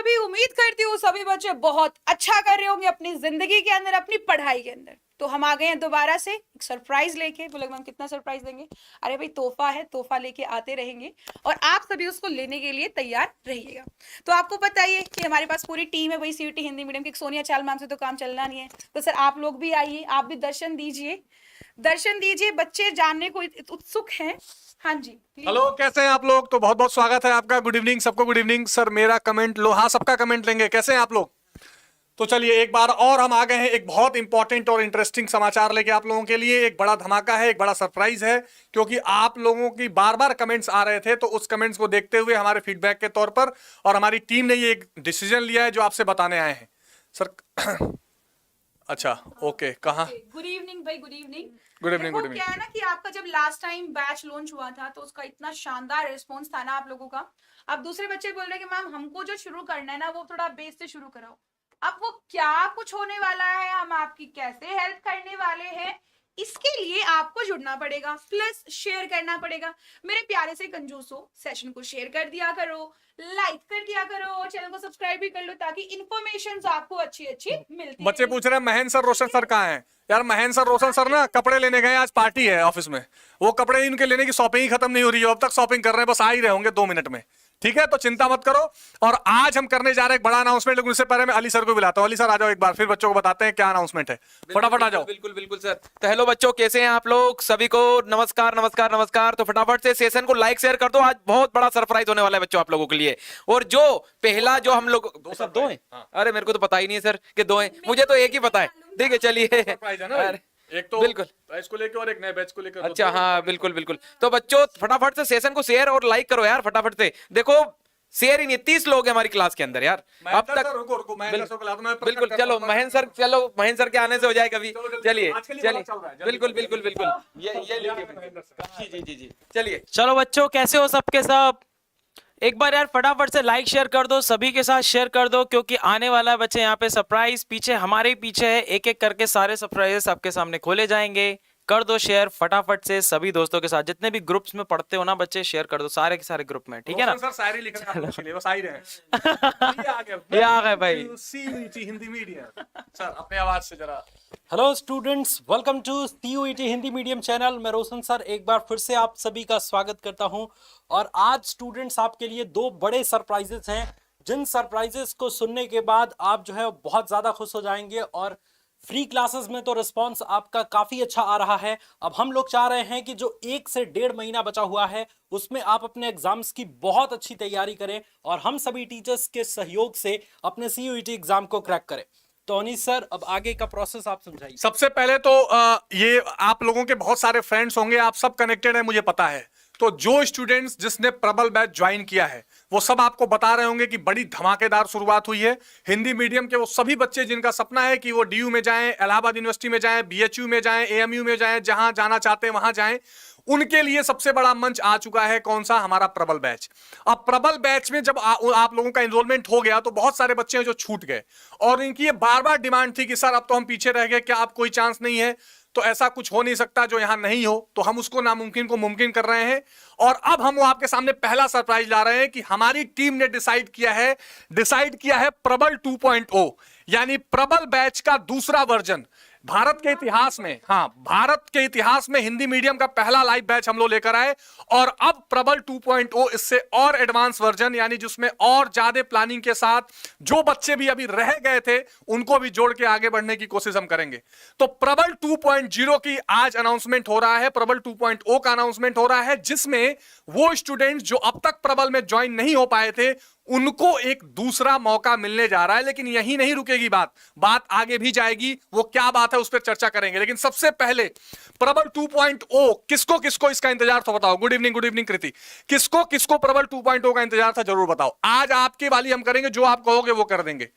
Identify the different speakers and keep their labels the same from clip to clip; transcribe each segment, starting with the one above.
Speaker 1: भी उम्मीद करती हूँ सभी बच्चे बहुत अच्छा कर रहे होंगे अपनी जिंदगी के अंदर, अपनी पढ़ाई के अंदर। तो हम आ गए हैं दोबारा से एक सरप्राइज लेके। बोले मैम कितना सरप्राइज देंगे? अरे भाई तोहफा है, तोहफा लेके आते रहेंगे और आप सभी उसको लेने के लिए तैयार रहिएगा। तो आपको पता ही है कि हमारे पास पूरी टीम है भाई सीयूईटी हिंदी मीडियम की। सोनिया चाल मैम से तो काम चलना नहीं है, तो सर आप लोग भी आइए, आप भी दर्शन दीजिए, दर्शन दीजिए। बच्चे जानने को उत्सुक हैं। हाँ जी,
Speaker 2: हेलो, कैसे हैं आप लोग? तो बहुत बहुत स्वागत है आपका। गुड इवनिंग सबको, गुड इवनिंग। सर मेरा कमेंट लो। हाँ, सबका कमेंट लेंगे। कैसे हैं आप लोग? तो चलिए एक बार और हम आ गए हैं एक बहुत इंपॉर्टेंट और इंटरेस्टिंग समाचार लेके आप लोगों के लिए। एक बड़ा धमाका है, एक बड़ा सरप्राइज है, क्योंकि आप लोगों की बार बार कमेंट्स आ रहे थे। तो उस कमेंट्स को देखते हुए हमारे फीडबैक के तौर पर और हमारी टीम ने ये एक डिसीजन लिया है जो आपसे बताने आए हैं सर। अच्छा, ओके, कहाँ?
Speaker 1: गुड इवनिंग भाई, good evening.
Speaker 2: Good evening, good
Speaker 1: देखो क्या
Speaker 2: इवनिंग।
Speaker 1: है ना कि आपका जब लास्ट टाइम बैच लॉन्च हुआ था तो उसका इतना शानदार रिस्पांस था ना आप लोगों का। अब दूसरे बच्चे बोल रहे हैं कि मैम हमको जो शुरू करना है ना वो थोड़ा बेस से शुरू कराओ। अब वो क्या कुछ होने वाला है, हम आपकी कैसे हेल्प करने वाले हैं, इसके लिए आपको जुड़ना पड़ेगा, प्लस शेयर करना पड़ेगा। मेरे प्यारे से कंजूसो, सेशन को शेयर कर दिया करो, लाइक कर दिया करो और चैनल को सब्सक्राइब भी कर लो ताकि इन्फॉर्मेशन आपको अच्छी अच्छी मिलती
Speaker 2: बच्चे
Speaker 1: रहे।
Speaker 2: पूछ रहे हैं महेंद्र सर, रोशन सर कहाँ हैं? यार महेंद्र सर, रोशन सर ना कपड़े लेने गए, आज पार्टी है ऑफिस में। वो कपड़े इनके लेने की शॉपिंग ही खत्म नहीं हो रही है, अब तक शॉपिंग कर रहे हैं, बस आ ही रहे होंगे 2 मिनट में। ठीक है, तो चिंता मत करो। और आज हम करने जा रहे हैं एक बड़ा अनाउंसमेंट, लेकिन उससे पहले मैं अली सर को बुलाता हूँ। अली सर आ जाओ एक बार, फिर बच्चों को बताते हैं क्या अनाउंसमेंट है। फटाफट आ जाओ।
Speaker 3: बिल्कुल बिल्कुल सर। तो हेलो बच्चों, कैसे हैं आप लोग? सभी को नमस्कार नमस्कार नमस्कार। तो फटाफट से सेशन को लाइक शेयर कर दो, आज बहुत बड़ा सरप्राइज होने वाला है बच्चों आप लोगों के लिए। और जो पहला जो हम लोग दो हैं। अरे मेरे को तो पता ही नहीं है सर कि 2 हैं, मुझे तो एक ही पता है। ठीक है, चलिए।
Speaker 2: सरप्राइज है ना, एक तो
Speaker 3: बिल्कुल
Speaker 2: बैच को लेकर और एक नए बैच को लेकर।
Speaker 3: अच्छा, हाँ बिल्कुल बिल्कुल। तो बच्चों फटाफट से सेशन को शेयर और लाइक करो यार, फटाफट से। देखो शेयर ही नहीं, 30 लोग हैं हमारी क्लास के अंदर यार अब तक।
Speaker 2: रुको, महेंद्र सर को ला दो, मैं
Speaker 3: बिल्कुल, चलो महेंद्र सर, चलो महेंद्र सर के आने से हो जाए कभी। चलिए चलिए, बिल्कुल बिल्कुल बिल्कुल। ये लीजिए जी जी जी, चलिए।
Speaker 4: चलो बच्चों, कैसे हो सबके सब? एक बार यार फटाफट से लाइक शेयर कर दो, सभी के साथ शेयर कर दो, क्योंकि आने वाला है बच्चे यहाँ पे सरप्राइज। पीछे हमारे ही पीछे है, एक एक करके सारे सरप्राइजेस आपके सामने खोले जाएंगे। कर दो शेयर फटाफट से सभी दोस्तों के साथ, जितने भी ग्रुप्स में पढ़ते हो ना बच्चे, शेयर कर दो सारे के सारे ग्रुप में, ठीक है ना?
Speaker 2: सर शायरी लिख रहे हैं, बस आ ही रहे हैं।
Speaker 4: ये आ गए भाई।
Speaker 2: CUET Hindi medium. सर अपने आवाज से जरा।
Speaker 5: Hello students, welcome to CUET Hindi medium channel. मैं रोशन सर एक बार फिर से आप सभी का स्वागत करता हूं। और आज स्टूडेंट्स आपके लिए 2 बड़े सरप्राइजेस हैं, जिन सरप्राइजेस को सुनने के बाद आप जो है बहुत ज़्यादा खुश हो जाएंगे। और फ्री क्लासेस में तो रिस्पांस आपका काफ़ी अच्छा आ रहा है। अब हम लोग चाह रहे हैं कि जो 1 से 1.5 महीना बचा हुआ है उसमें आप अपने एग्जाम्स की बहुत अच्छी तैयारी करें और हम सभी टीचर्स के सहयोग से अपने सीयूईटी एग्जाम को क्रैक करें। तो अनीस सर, अब आगे का प्रोसेस आप समझाइए।
Speaker 2: सबसे पहले तो ये आप लोगों के बहुत सारे फ्रेंड्स होंगे, आप सब कनेक्टेड हैं, मुझे पता है। तो जो स्टूडेंट्स जिसने प्रबल बैच ज्वाइन किया है वो सब आपको बता रहे होंगे कि बड़ी धमाकेदार शुरुआत हुई है। हिंदी मीडियम के वो सभी बच्चे जिनका सपना है कि वो डीयू में जाएं, इलाहाबाद यूनिवर्सिटी में जाएं, बीएचयू में जाएं, एएमयू में जाएं, जहां जाना चाहते हैं वहां जाएं, उनके लिए सबसे बड़ा मंच आ चुका है। कौन सा? हमारा प्रबल बैच। अब प्रबल बैच में जब आप लोगों का एनरोलमेंट हो गया तो बहुत सारे बच्चे हैं जो छूट गए और इनकी ये बार बार डिमांड थी कि सर अब तो हम पीछे रह गए, क्या अब कोई चांस नहीं है? तो ऐसा कुछ हो नहीं सकता जो यहां नहीं हो, तो हम उसको नामुमकिन को मुमकिन कर रहे हैं। और अब हम वो आपके सामने पहला सरप्राइज ला रहे हैं कि हमारी टीम ने डिसाइड किया है प्रबल 2.0, यानी प्रबल बैच का दूसरा वर्जन। भारत के इतिहास में, भारत के इतिहास में हिंदी मीडियम का पहला लाइव बैच हम लोग लेकर आए। और अब प्रबल 2.0 इससे और एडवांस वर्जन, यानी जिसमें और ज्यादा प्लानिंग के साथ जो बच्चे भी अभी रह गए थे उनको भी जोड़ के आगे बढ़ने की कोशिश हम करेंगे। तो प्रबल 2.0 की आज अनाउंसमेंट हो रहा है, प्रबल 2.0 का अनाउंसमेंट हो रहा है, जिसमें वो स्टूडेंट्स जो अब तक प्रबल में ज्वाइन नहीं हो पाए थे उनको एक दूसरा मौका मिलने जा रहा है। लेकिन यही नहीं रुकेगी बात आगे भी जाएगी। वो क्या बात है उस पर चर्चा करेंगे, लेकिन सबसे पहले प्रबल 2.0 किसको किसको इसका इंतजार था बताओ। गुड इवनिंग कृति। किसको किसको प्रबल 2.0 का इंतजार था जरूर बताओ। आज आपकी वाली हम करेंगे, जो आप कहोगे वो कर देंगे।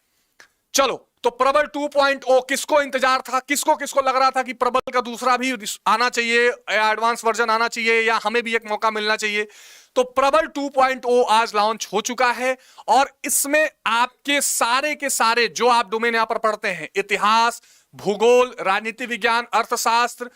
Speaker 2: चलो, तो प्रबल 2.0 किसको इंतजार था, किसको किसको लग रहा था कि प्रबल का दूसरा भी आना चाहिए या एडवांस वर्जन आना चाहिए या हमें भी एक मौका मिलना चाहिए। तो प्रबल 2.0 आज लॉन्च हो चुका है और इसमें आपके सारे के सारे जो आप डोमेन यहां पर पढ़ते हैं, इतिहास, भूगोल, राजनीति विज्ञान, अर्थशास्त्र,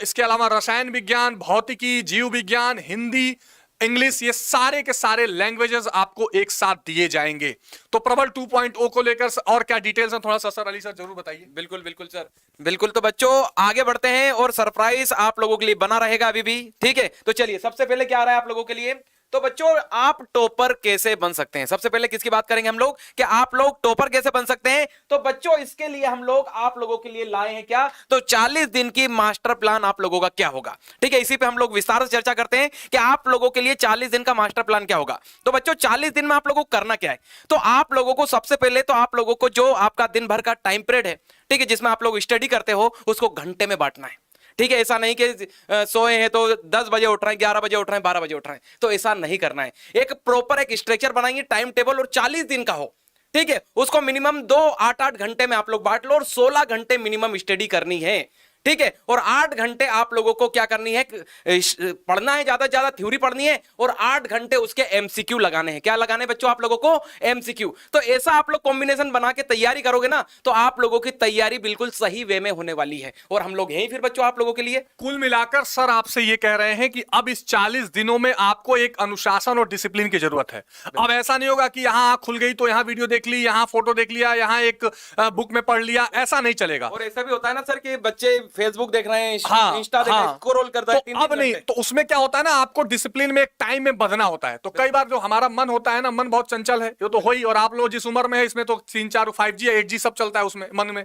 Speaker 2: इसके अलावा रसायन विज्ञान, भौतिकी, जीव विज्ञान, हिंदी, इंग्लिश, ये सारे के सारे लैंग्वेजेस आपको एक साथ दिए जाएंगे। तो प्रबल 2.0 को लेकर और क्या डिटेल्स हैं, थोड़ा सा सर अली सर जरूर बताइए।
Speaker 3: बिल्कुल बिल्कुल सर, बिल्कुल। तो बच्चों आगे बढ़ते हैं और सरप्राइज आप लोगों के लिए बना रहेगा अभी भी, ठीक है। तो चलिए सबसे पहले क्या आ रहा है आप लोगों के लिए, तो बच्चों आप टॉपर कैसे बन सकते हैं। सबसे पहले किसकी बात करेंगे हम लोग, कि आप लोग टॉपर कैसे बन सकते हैं। तो बच्चों इसके लिए हम लोग आप लोगों के लिए लाए हैं क्या, तो 40 दिन की मास्टर प्लान आप लोगों का क्या होगा, ठीक है। इसी पे हम लोग विस्तार से चर्चा करते हैं कि आप लोगों के लिए 40 दिन का मास्टर प्लान क्या होगा। तो बच्चों 40 दिन में आप लोगों को करना क्या है, तो आप लोगों को सबसे पहले तो आप लोगों को जो आपका दिन भर का टाइम पीरियड है, ठीक है, जिसमें आप लोग स्टडी करते हो, उसको घंटे में बांटना है, ठीक है। ऐसा नहीं कि सोए हैं तो 10 बजे उठ रहे हैं, 11 बजे उठ रहे हैं, 12 बजे उठ रहे हैं, तो ऐसा नहीं करना है। एक प्रॉपर एक स्ट्रक्चर बनाइए, टाइम टेबल, और 40 दिन का हो, ठीक है। उसको मिनिमम 2 8-8 घंटे में आप लोग बांट लो, और 16 घंटे मिनिमम स्टडी करनी है, ठीक है। और 8 घंटे आप लोगों को क्या करनी है, पढ़ना है, ज्यादा से ज्यादा थ्योरी पढ़नी है, और 8 घंटे उसके एमसीक्यू लगाने हैं। क्या लगाने बच्चों आप लोगों को, एमसीक्यू। तो ऐसा आप लोग कॉम्बिनेशन बना के तैयारी करोगे ना, तो आप लोगों की तैयारी बिल्कुल सही वे में होने वाली है। और हम लोग यही फिर बच्चों आप लोगों के लिए
Speaker 2: कुल मिलाकर सर आपसे ये कह रहे हैं कि अब इस 40 दिनों में आपको एक अनुशासन और डिसिप्लिन की जरूरत है। अब ऐसा नहीं होगा कि यहां आंख खुल गई तो यहां वीडियो देख ली, यहां फोटो देख लिया, यहां एक बुक में पढ़ लिया, ऐसा नहीं चलेगा।
Speaker 3: और ऐसा भी होता है ना सर कि बच्चे फेसबुक देख रहे हैं,
Speaker 2: हाँ,
Speaker 3: इंस्टा देख रहे हैं,
Speaker 2: हाँ।
Speaker 3: स्क्रॉल करता है,
Speaker 2: तो अब नहीं, तो उसमें क्या होता है ना, आपको डिसिप्लिन में एक टाइम में बंधना होता है। तो कई बार जो हमारा मन होता है ना, मन बहुत चंचल है, ये तो हो ही, और आप लोग जिस उम्र में है इसमें तो 3-4 5G 8G सब चलता है उसमें मन में।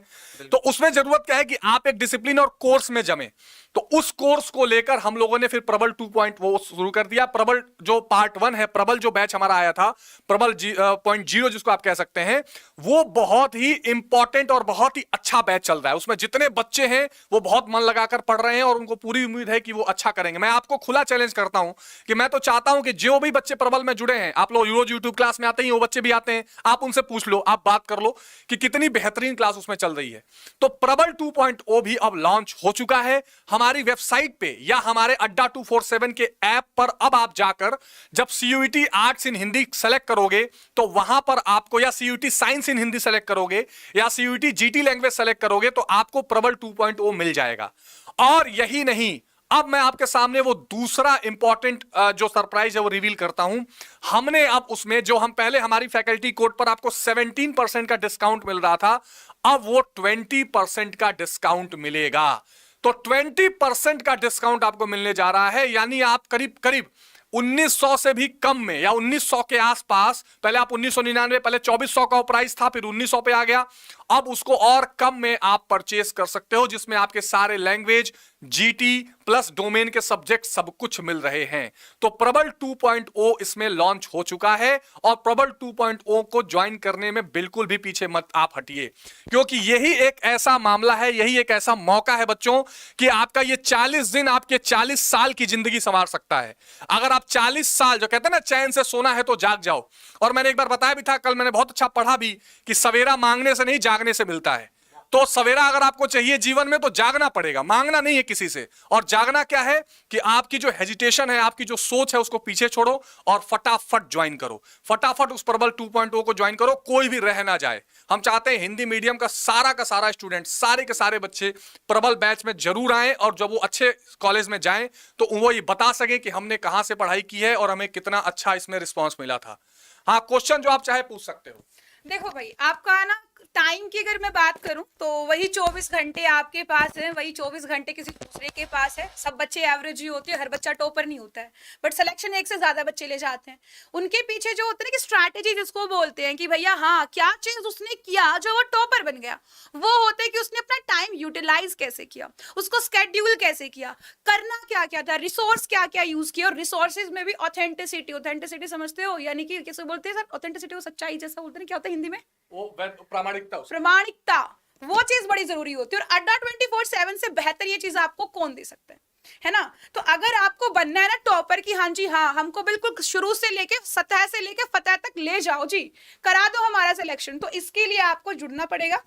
Speaker 2: तो उसमें जरूरत क्या है कि आप एक डिसिप्लिन और कोर्स में जमे। तो उस कोर्स को लेकर हम लोगों ने फिर प्रबल 2.0 शुरू कर दिया। प्रबल जो पार्ट 1 है, प्रबल जो बैच हमारा आया था, प्रबल 0.0 जिसको आप कह सकते हैं, वो बहुत ही इंपॉर्टेंट और बहुत ही अच्छा बैच चल रहा है। उसमें जितने बच्चे हैं वो बहुत मन लगाकर पढ़ रहे हैं और उनको पूरी उम्मीद है कि वो अच्छा करेंगे। मैं आपको खुला चैलेंज करता हूं कि मैं तो चाहता हूं कि जो भी बच्चे प्रबल में जुड़े हैं, आप लोग रोज यूट्यूब क्लास में आते हैं, वो बच्चे भी आते हैं, आप उनसे पूछ लो, आप बात कर लो कि कितनी बेहतरीन क्लास उसमें चल रही है। तो प्रबल 2.0 भी अब लॉन्च हो चुका है हमारी वेबसाइट पे या हमारे अड्डा 247 के ऐप पर। अब आप जाकर जब CUET arts in Hindi select करोगे तो वहां पर आपको, या CUET science in Hindi select करोगे, या CUET GT लैंग्वेज सेलेक्ट करोगे, तो आपको प्रबल 2.0 मिल जाएगा। और यही नहीं, अब मैं आपके सामने वो दूसरा इंपॉर्टेंट जो सरप्राइज है वो रिवील करता हूं। हमने अब उसमें जो हम पहले हमारी फैकल्टी कोड पर आपको 17% का डिस्काउंट मिल रहा था, अब वो 20% का डिस्काउंट मिलेगा। तो 20% का डिस्काउंट आपको मिलने जा रहा है, यानी आप करीब करीब 1900 से भी कम में, या 1900 के आसपास, पहले आप 1999, पहले 2400 का प्राइस था, फिर 1900 पे आ गया, अब उसको और कम में आप परचेस कर सकते हो, जिसमें आपके सारे लैंग्वेज, GT प्लस डोमेन के सब्जेक्ट सब कुछ मिल रहे हैं। तो प्रबल 2.0 इसमें लॉन्च हो चुका है, और प्रबल 2.0 को ज्वाइन करने में बिल्कुल भी पीछे मत आप हटिए, क्योंकि यही एक ऐसा मामला है, यही एक ऐसा मौका है बच्चों कि आपका ये 40 दिन आपके 40 साल की जिंदगी संवार सकता है। अगर आप 40 साल, जो कहते हैं ना चैन से सोना है तो जाग जाओ, और मैंने एक बार बताया भी था, कल मैंने बहुत अच्छा पढ़ा भी कि सवेरा मांगने से नहीं जागने से मिलता है। तो सवेरा अगर आपको चाहिए जीवन में तो जागना पड़ेगा, मांगना नहीं है किसी से। और जागना क्या है कि आपकी जो हेजिटेशन है, आपकी जो सोच है, उसको पीछे छोड़ो और फटाफट ज्वाइन करो, फटाफट उस प्रबल 2.0 को ज्वाइन करो, कोई भी रह ना जाए। हम चाहते हैं हिंदी मीडियम का सारा स्टूडेंट, सारे के सारे बच्चे प्रबल बैच में जरूर आए, और जब वो अच्छे कॉलेज में जाएं तो वो ये बता सके कि हमने कहां से पढ़ाई की है और हमें कितना अच्छा इसमें रिस्पॉन्स मिला था। हाँ, क्वेश्चन जो आप चाहे पूछ सकते हो।
Speaker 1: देखो भाई, आपका ना टाइम की अगर मैं बात करूं तो वही 24 घंटे आपके पास है, वही 24 घंटे किसी दूसरे के पास है। सब बच्चे एवरेज ही होते हैं, हर बच्चा टॉपर नहीं होता है, बट सिलेक्शन एक से ज्यादा बच्चे ले जाते हैं। उनके पीछे जो होता है ना कि स्ट्रैटेजी जिसको बोलते हैं कि भैया हाँ क्या चीज उसने किया जो वो टॉपर बन गया, वो होता है कि उसने अपना टाइम यूटिलाइज कैसे किया, उसको स्केड्यूल कैसे किया, करना क्या क्या था, रिसोर्स क्या क्या यूज किया। और रिसोर्सेज में भी ऑथेंटिसिटी समझते हो, यानी कि कैसे बोलते हैं सर, ऑथेंटिसिटी को सच्चाई जैसा बोलते हैं, क्या होता है हिंदी में,
Speaker 2: वो प्रामाणिकता,
Speaker 1: वो चीज बड़ी जरूरी होती है। और अड्डा 24/7 से बेहतर ये चीज आपको कौन दे सकता है ना। तो अगर आपको बनना है ना टॉपर की, हाँ जी हाँ, हमको बिल्कुल शुरू से लेके सतह से लेके फतह तक ले जाओ जी, करा दो हमारा सिलेक्शन, तो इसके लिए आपको जुड़ना पड़ेगा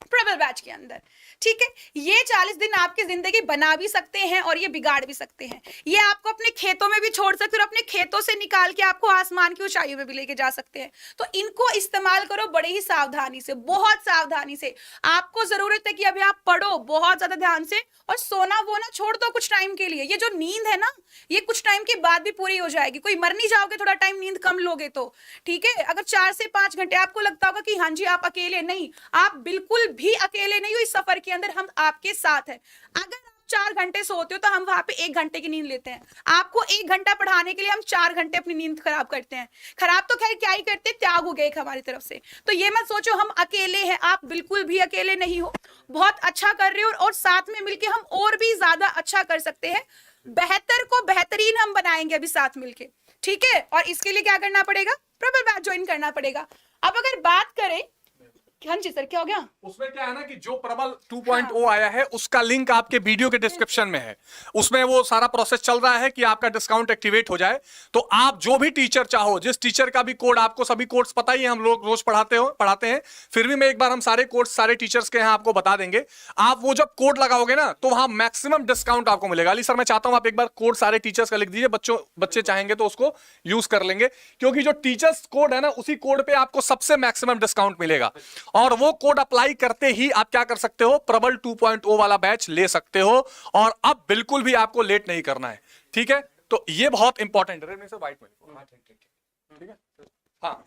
Speaker 1: प्रबल बैच के अंदर। ठीक है, ये 40 दिन आपकी जिंदगी बना भी सकते हैं और ये बिगाड़ भी सकते हैं। ये आपको अपने खेतों में भी छोड़ सकते हैं और अपने खेतों से निकाल के आपको आसमान की ऊंचाइयों में भी लेके जा सकते हैं। तो इनको इस्तेमाल करो बड़े ही सावधानी से, बहुत सावधानी से। आपको जरूरत है कि अभी आप पढ़ो बहुत ज्यादा ध्यान से, और सोना वो ना छोड़ दो कुछ टाइम के लिए। ये जो नींद है ना, ये कुछ टाइम के बाद भी पूरी हो जाएगी। कोई मर नहीं जाओगे थोड़ा टाइम नींद कम लोगे तो। ठीक है, अगर 4 से 5 घंटे आपको लगता होगा कि हाँ जी आप अकेले, नहीं, आप बिल्कुल भी अकेले नहीं हो। इस सफर के अंदर हम आपके साथ हैं। अगर आप 4 घंटे सोते हो तो हम वहां पे 1 घंटे की नींद लेते हैं। आपको 1 घंटा पढ़ाने के लिए हम 4 घंटे अपनी नींद खराब करते हैं। खराब तो खैर क्या ही करते, त्याग हो गया एक हमारी तरफ से। तो ये मत सोचो हम अकेले हैं, आप बिल्कुल भी अकेले नहीं हो। बहुत अच्छा कर रहे हो और साथ में मिलके हम और भी ज्यादा अच्छा कर सकते हैं। बेहतर को बेहतरीन हम बनाएंगे अभी साथ मिलके। ठीक है, और इसके लिए क्या करना पड़ेगा, प्रबल बैच ज्वाइन करना पड़ेगा। अब अगर बात करें, हाँ जी सर क्या हो गया,
Speaker 2: उसमें क्या है ना कि जो प्रबल 2.0 आया है उसका लिंक आपके वीडियो के डिस्क्रिप्शन में है। उसमें वो सारा प्रोसेस चल रहा है कि आपका डिस्काउंट एक्टिवेट हो जाए। तो आप जो भी टीचर चाहो, जिस टीचर का भी कोड, आपको सभी कोड्स पता ही है, हम लोग रोज पढ़ाते हैं, फिर भी मैं एक बार हम सारे कोड्स सारे टीचर्स के यहाँ आपको बता देंगे। आप वो जब कोड लगाओगे ना तो वहां मैक्सिमम डिस्काउंट आपको मिलेगा। अली सर मैं चाहता हूं आप एक बार कोड सारे टीचर्स का लिख दीजिए, बच्चे चाहेंगे तो उसको यूज कर लेंगे, क्योंकि जो टीचर्स कोड है ना उसी कोड पे आपको सबसे मैक्सिमम डिस्काउंट मिलेगा। और वो कोड अप्लाई करते ही आप क्या कर सकते हो, प्रबल 2.0 वाला बैच ले सकते हो। और अब बिल्कुल भी आपको लेट नहीं करना है। ठीक है, तो ये बहुत इंपॉर्टेंट है। व्हाइट में ठीक है, हाँ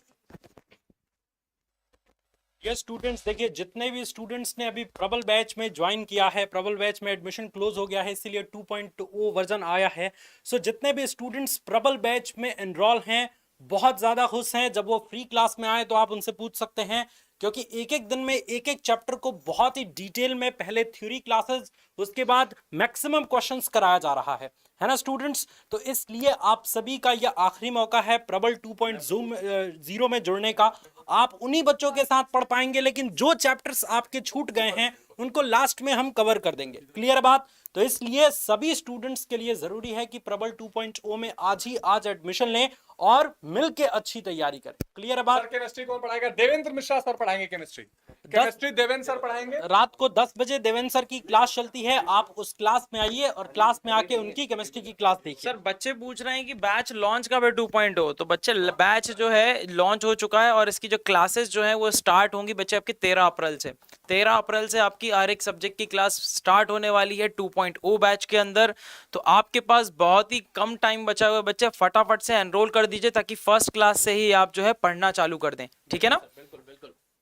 Speaker 5: ये स्टूडेंट्स देखिए, जितने भी स्टूडेंट्स ने अभी प्रबल बैच में ज्वाइन किया है, प्रबल बैच में एडमिशन क्लोज हो गया है, इसीलिए 2.0 वर्जन आया है। सो जितने भी स्टूडेंट्स प्रबल बैच में एनरोल हैं बहुत ज़्यादा खुश हैं। जब वो फ्री क्लास में आए तो आप उनसे पूछ सकते हैं, क्योंकि एक एक दिन में एक एक चैप्टर को बहुत ही डिटेल में, पहले थ्योरी क्लासेस, उसके बाद मैक्सिमम क्वेश्चंस कराया जा रहा है ना स्टूडेंट्स। तो इसलिए आप सभी का यह आखिरी मौका है प्रबल 2.0 में जुड़ने का। आप उन्हीं बच्चों के साथ पढ़ पाएंगे, लेकिन जो चैप्टर्स आपके छूट गए हैं उनको लास्ट में हम कवर कर देंगे। क्लियर बात? तो इसलिए सभी स्टूडेंट्स के लिए जरूरी है कि प्रबल 2.0 में आज एडमिशन लें और मिलके अच्छी तैयारी करें। क्लियर बात?
Speaker 2: केमिस्ट्री कौन पढ़ाएगा? देवेंद्र मिश्रा सर पढ़ाएंगे केमिस्ट्री देवेंद्र सर पढ़ाएंगे।
Speaker 5: रात को 10 बजे देवेंद्र सर की क्लास चलती है, आप उस क्लास में आइए और क्लास में आके उनकी केमिस्ट्री की क्लास देखिए।
Speaker 4: सर बच्चे पूछ रहे हैं कि बैच लॉन्च कब है 2.0, तो बच्चे बैच जो है लॉन्च हो चुका है और इसकी जो क्लासेस जो है वो स्टार्ट होंगी बच्चे आपकी 13 अप्रैल से। 13 अप्रैल से आपकी हर एक सब्जेक्ट की क्लास स्टार्ट होने वाली है 2.0 बैच के अंदर। तो आपके पास बहुत ही कम टाइम बचा हुआ है, बच्चे फटाफट से एनरोल कर दीजिए ताकि फर्स्ट क्लास से ही आप जो है पढ़ना चालू कर दें। ठीक है ना?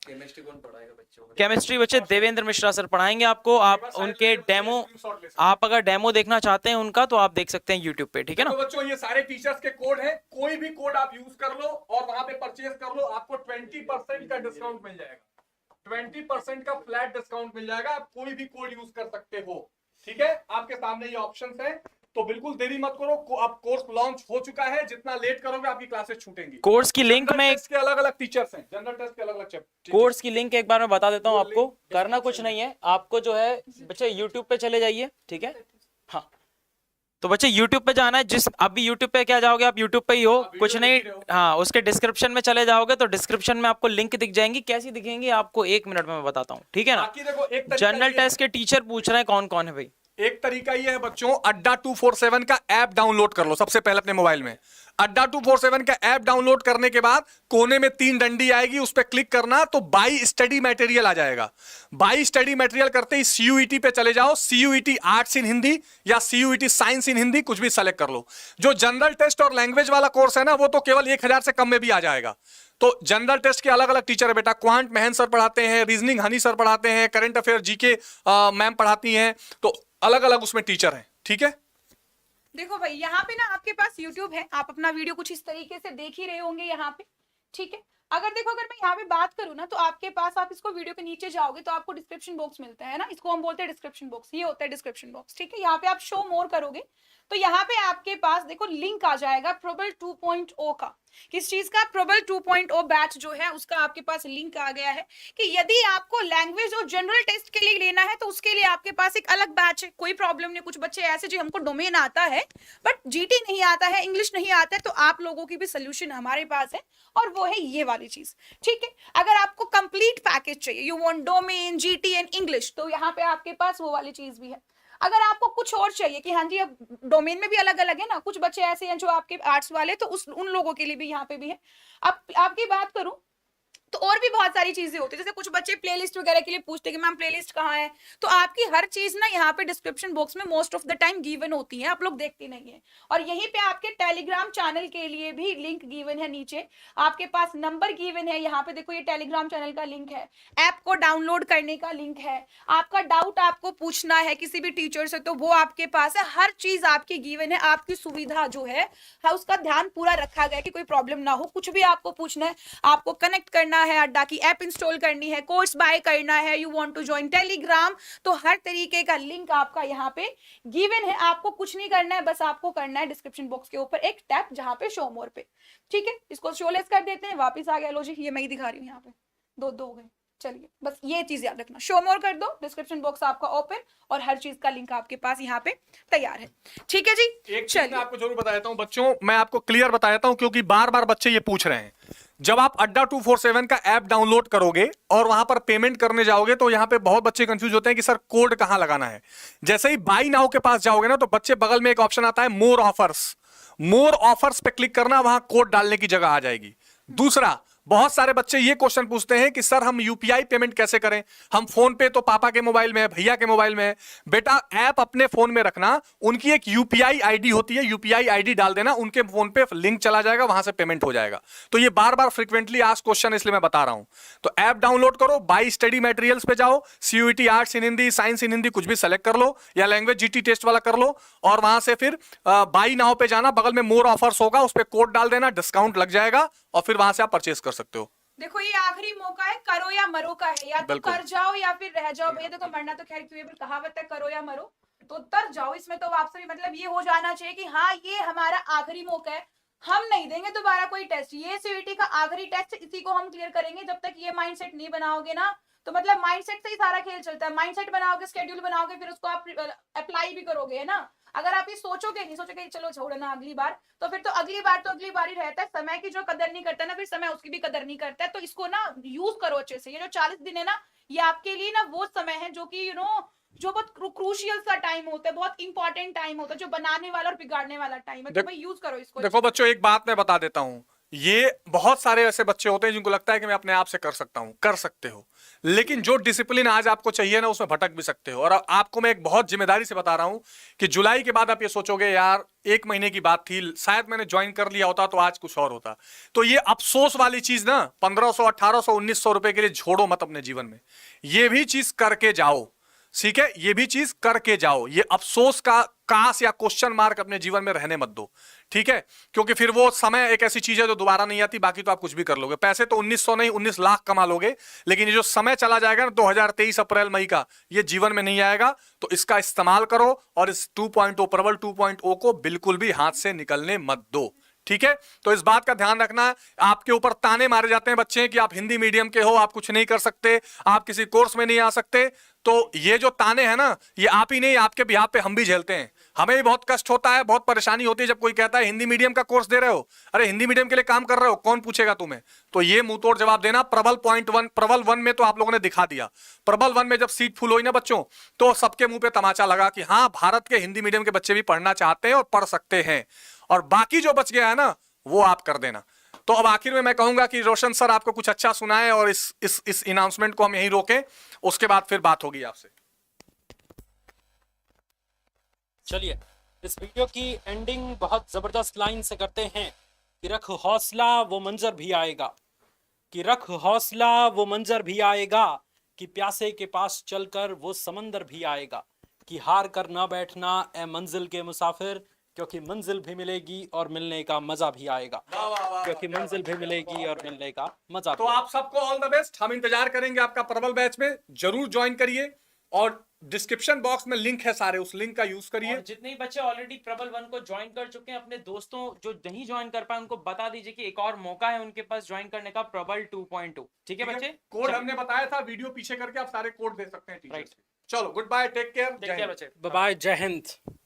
Speaker 3: केमिस्ट्री कौन पढ़ाएगा बच्चों को?
Speaker 4: केमिस्ट्री बच्चे देवेंद्र मिश्रा सर पढ़ाएंगे आपको। आप उनके डेमो, आप अगर डेमो देखना चाहते हैं उनका तो आप देख सकते हैं यूट्यूब पे। ठीक है ना?
Speaker 2: तो बच्चों ये सारे टीचर्स के कोड हैं, कोई भी कोड आप यूज कर लो और वहां पे परचेज कर लो, आपको 20% का डिस्काउंट मिल जाएगा। 20% का फ्लैट डिस्काउंट मिल जाएगा। आप कोई भी कोड यूज कर सकते हो। ठीक है, आपके सामने ये ऑप्शंस हैं, तो बिल्कुल देरी मत करो। अब कोर्स लॉन्च हो चुका है, जितना लेट करोगे आपकी क्लासेस छूटेंगी।
Speaker 4: कोर्स की लिंक में,
Speaker 2: टेस्ट के अलग-अलग टीचर्स हैं, जनरल टेस्ट के अलग-अलग चैप्टर।
Speaker 4: कोर्स की लिंक एक बार मैं बता देता हूँ आपको। करना कुछ नहीं है, आपको जो है बच्चे यूट्यूब पे चले जाइए। ठीक है, हाँ, तो बच्चे यूट्यूब पे जाना है। जिस अभी यूट्यूब पे क्या जाओगे, आप यूट्यूब पे ही हो, कुछ नहीं, हाँ, उसके डिस्क्रिप्शन में चले जाओगे तो डिस्क्रिप्शन में आपको लिंक दिख जाएंगी। कैसी दिखेंगी आपको 1 मिनट में मैं बताता हूँ। ठीक है ना?
Speaker 2: बाकी देखो, एक तरीका
Speaker 4: जनरल
Speaker 2: ये है।
Speaker 4: टेस्ट के टीचर पूछ रहे हैं कौन कौन है भाई।
Speaker 2: एक तरीका ये है बच्चों, अड्डा 247 का ऐप डाउनलोड कर लो सबसे पहले अपने मोबाइल में। अड्डा 247 का ऐप डाउनलोड करने के बाद कोने में 3 डंडी आएगी, उस पर क्लिक करना तो बाई स्टडी मटेरियल आ जाएगा। बाई स्टडी मटेरियल करते ही CUET पे चले जाओ। CUET आर्ट्स इन हिंदी या CUET साइंस इन हिंदी, कुछ भी सेलेक्ट कर लो। जो जनरल टेस्ट और लैंग्वेज वाला कोर्स है ना, वो तो केवल 1000 से कम में भी आ जाएगा। तो जनरल टेस्ट के अलग अलग टीचर है बेटा। क्वांट महन सर पढ़ाते हैं, रीजनिंग हनी सर पढ़ाते हैं, करंट अफेयर GK मैम पढ़ाती हैं, तो अलग अलग उसमें टीचर हैं। ठीक है,
Speaker 1: देखो भाई यहाँ पे ना आपके पास YouTube है, आप अपना वीडियो कुछ इस तरीके से देख ही रहे होंगे यहाँ पे। ठीक है, अगर देखो, अगर मैं यहाँ पे बात करूँ ना, तो आपके पास, आप इसको वीडियो के नीचे जाओगे तो आपको डिस्क्रिप्शन बॉक्स मिलता है ना, इसको हम बोलते हैं डिस्क्रिप्शन बॉक्स। ये होता है डिस्क्रिप्शन बॉक्स। ठीक है, यहाँ पे आप शो मोर करोगे तो यहाँ पे आपके पास देखो लिंक आ जाएगा प्रबल 2.0 का। किस चीज का? प्रबल 2.0 बैच जो है उसका आपके पास लिंक आ गया है कि यदि आपको लैंग्वेज और जनरल टेस्ट के लिए लेना है तो उसके लिए आपके पास एक अलग बैच है। कोई प्रॉब्लम नहीं। कुछ बच्चे ऐसे जो हमको डोमेन आता है बट GT नहीं आता है, इंग्लिश नहीं आता है, तो आप लोगों की भी सोल्यूशन हमारे पास है और वो है ये वाला वाली चीज, ठीक है। अगर आपको कंप्लीट पैकेज चाहिए, you want domain, GT and English, तो यहाँ पे आपके पास वो वाली चीज भी है। अगर आपको कुछ और चाहिए कि हाँ जी अब डोमेन में भी अलग अलग है ना, कुछ बच्चे ऐसे हैं जो आपके आर्ट्स वाले, तो उन लोगों के लिए भी यहाँ पे भी है। अब आपकी बात करूं तो और भी बहुत सारी चीजें होती है, जैसे कुछ बच्चे प्लेलिस्ट वगैरह के लिए पूछते हैं कि मैम प्लेलिस्ट कहाँ है, तो आपकी हर चीज ना यहाँ पे डिस्क्रिप्शन बॉक्स में most of the time given होती है, आप लोग देखते नहीं है। और यहीं पे आपके टेलीग्राम चैनल के लिए भी लिंक गिवन है, नीचे आपके पास नंबर गिवन है, यहाँ पे देखो ये टेलीग्राम चैनल का लिंक है, ऐप को डाउनलोड करने का लिंक है, आपका डाउट आपको पूछना है किसी भी टीचर से तो वो आपके पास है, हर चीज आपकी गिवन है, आपकी सुविधा जो है उसका ध्यान पूरा रखा गया कि कोई प्रॉब्लम ना हो। कुछ भी आपको पूछना है, आपको कनेक्ट करना है, अड्डा की ऐप इंस्टॉल करनी है, कोर्स बाय करना है, you want to join Telegram, तो हर तरीके का लिंक आपका यहाँ पे गिवन है। आपको कुछ नहीं करना है, बस आपको करना है डिस्क्रिप्शन बॉक्स के ऊपर एक टैप जहां पे शो मोर पे, ठीक है। इसको शोलेस कर देते हैं, वापस आ गया, लो जी ये मैं ही दिखा रही हूँ, यहाँ पे दो हो गए। चलिए बस ये चीज याद रखना, शो मोर कर दो, डिस्क्रिप्शन बॉक्स आपका ओपन और हर चीज का लिंक आपके पास यहाँ पे तैयार है, ठीक है जी।
Speaker 2: एक चीज मैं आपको जरूर बता देता हूं बच्चों, मैं आपको क्लियर बता देता हूं क्योंकि बार बार बच्चे ये पूछ रहे हैं। जब आप अड्डा 247 का ऐप डाउनलोड करोगे और वहां पर पेमेंट करने जाओगे तो यहां पे बहुत बच्चे कंफ्यूज होते हैं कि सर कोड कहां लगाना है। जैसे ही बाई नाउ के पास जाओगे ना तो बच्चे बगल में एक ऑप्शन आता है मोर ऑफर्स पे क्लिक करना, वहां कोड डालने की जगह आ जाएगी। दूसरा, बहुत सारे बच्चे ये क्वेश्चन पूछते हैं कि सर हम यूपीआई पेमेंट कैसे करें, हम फोन पे तो पापा के मोबाइल में है, भैया के मोबाइल में है। बेटा ऐप अपने फोन में रखना, उनकी एक यूपीआई आईडी होती है, यूपीआई आईडी डाल देना, उनके फोन पे लिंक चला जाएगा, वहां से पेमेंट हो जाएगा। तो ये बार बार फ्रीक्वेंटली आस्क्ड क्वेश्चन, इसलिए मैं बता रहा हूं। तो ऐप डाउनलोड करो, बाई स्टडी मटेरियल्स पे जाओ, CUET arts in Hindi, science in Hindi कुछ भी सेलेक्ट कर लो, या लैंग्वेज जीटी टेस्ट वाला कर लो, और वहां से फिर बाई नाउ पे जाना, बगल में मोर ऑफर्स होगा, उस पर कोड डाल देना, डिस्काउंट लग जाएगा और फिर वहां से आप परचेस कर सकते हो।
Speaker 1: देखो ये आखिरी मौका है, करो या मरो का है, या तो कर जाओ या फिर रह जाओ। भैया देखो मरना तो खैर क्यों, कहावत है करो या मरो, तो तर जाओ। इसमें तो आपसे मतलब ये हो जाना चाहिए कि हाँ ये हमारा आखिरी मौका है, हम नहीं देंगे दोबारा कोई टेस्ट, ये सीयूईटी का आखिरी टेस्ट, इसी को हम क्लियर करेंगे। जब तक ये माइंडसेट नहीं बनाओगे ना, तो मतलब माइंडसेट से ही सारा खेल चलता है। माइंडसेट बनाओगे, स्केड्यूल बनाओगे, फिर उसको आप अप्लाई भी करोगे, है ना। अगर आप ये सोचोगे नहीं, सोचोगे चलो छोड़ना अगली बार, तो फिर तो अगली बार ही रहता है। समय की जो कदर नहीं करता ना, फिर समय उसकी भी कदर नहीं करता है। तो इसको ना यूज करो अच्छे से। ये जो 40 दिन है ना, ये आपके लिए ना वो समय है जो कि जो बहुत क्रूशियल सा टाइम होता है, बहुत इंपॉर्टेंट टाइम होता है, जो बनाने वाला और बिगाड़ने वाला टाइम है। तो भाई यूज करो इसको।
Speaker 2: देखो बच्चों, एक बात मैं बता देता हूं, ये बहुत सारे ऐसे बच्चे होते हैं जिनको लगता है कि मैं अपने आप से कर सकता हूं। कर सकते हो, लेकिन जो डिसिप्लिन आज आपको चाहिए ना, उसमें भटक भी सकते हो। और आपको मैं एक बहुत जिम्मेदारी से बता रहा हूं कि जुलाई के बाद आप ये सोचोगे यार 1 महीने की बात थी, शायद मैंने ज्वाइन कर लिया होता तो आज कुछ और होता। तो ये अफसोस वाली चीज ना 1500, 1800, 1900 रुपए के लिए छोड़ो मत अपने जीवन में। ये भी चीज करके जाओ, ठीक है, ये भी चीज करके जाओ। ये अफसोस का काश या क्वेश्चन मार्क अपने जीवन में रहने मत दो, ठीक है। क्योंकि फिर वो समय एक ऐसी चीज है जो दोबारा नहीं आती। बाकी तो आप कुछ भी कर लोगे, पैसे तो 1900 नहीं 19 लाख कमा लोगे, लेकिन ये जो समय चला जाएगा ना 2023 अप्रैल मई का, ये जीवन में नहीं आएगा। तो इसका इस्तेमाल करो और इस 2.0 प्रबल 2.0 को बिल्कुल भी हाथ से निकलने मत दो, ठीक है। तो इस बात का ध्यान रखना। आपके ऊपर ताने मारे जाते हैं बच्चे कि आप हिंदी मीडियम के हो, आप कुछ नहीं कर सकते, आप किसी कोर्स में नहीं आ सकते। तो ये जो ताने हैं ना, ये आप ही नहीं, आपके बिहाफ पे हम भी झेलते हैं। हमें भी बहुत कष्ट होता है, बहुत परेशानी होती है जब कोई कहता है हिंदी मीडियम का कोर्स दे रहे हो, अरे हिंदी मीडियम के लिए काम कर रहे हो, कौन पूछेगा तुम्हें। तो ये मुंह तोड़ जवाब देना। प्रबल 1 में तो आप लोगों ने दिखा दिया। प्रबल 1 में जब सीट फुल हुई ना बच्चों, तो सबके मुंह पे तमाचा लगा कि हाँ भारत के हिंदी मीडियम के बच्चे भी पढ़ना चाहते हैं और पढ़ सकते हैं। और बाकी जो बच गया है ना, वो आप कर देना। तो अब आखिर में मैं कहूंगा कि रोशन सर आपको कुछ अच्छा सुनाए और इस अनाउंसमेंट को हम यहीं रोकें, उसके बाद फिर बात होगी आपसे।
Speaker 5: चलिए इस वीडियो की एंडिंग बहुत जबरदस्त लाइन से करते हैं कि रख हौसला वो मंजर भी आएगा, कि रख हौसला वो मंजर भी आएगा, कि प्यासे के पास चलकर वो समंदर भी आएगा, कि हार कर ना बैठना ए मंजिल के मुसाफिर, क्योंकि मंजिल भी मिलेगी और मिलने का मजा भी आएगा। क्योंकि मंजिल भी मिलेगी और मिलने का मजा।
Speaker 2: तो आप सबको ऑल द बेस्ट। हम इंतजार करेंगे आपका प्रबल बैच में, जरूर ज्वाइन करिए और डिस्क्रिप्शन बॉक्स में लिंक है सारे, उस लिंक का यूज करिए।
Speaker 4: और जितने बच्चे ऑलरेडी प्रबल 1 को ज्वाइन कर चुके हैं, अपने दोस्तों जो नहीं ज्वाइन कर पाए उनको बता दीजिए कि एक और मौका है उनके पास ज्वाइन करने का, प्रबल 2.2। ठीक है बच्चे,
Speaker 2: कोड हमने बताया था, वीडियो पीछे करके आप सारे कोड दे सकते हैं टीचर्स। चलो गुड बाय, टेक केयर,
Speaker 4: देखते हैं बच्चे,
Speaker 5: बाय बाय, जय हिंद।